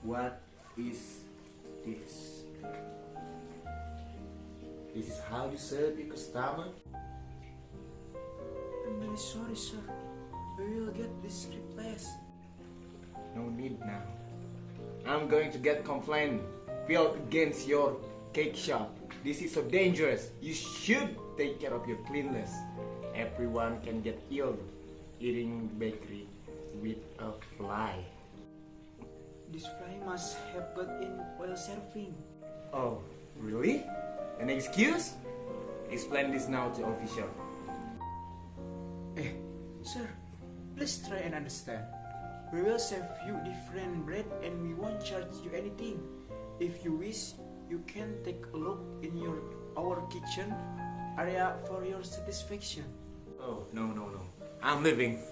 What is this? This is how you serve your customer? I'm really sorry, sir. We will get this replaced. No need now. I'm going to get complaint filed against your cake shop. This is so dangerous. You should take care of your cleanliness. Everyone can get ill eating bakery with a fly. This fly must have got in while serving. Oh, really? An excuse? Explain this now to official. Sir, please try and understand. We will serve you different bread and we won't charge you anything. If you wish, you can take a look in our kitchen area for your satisfaction. Oh, no. I'm leaving.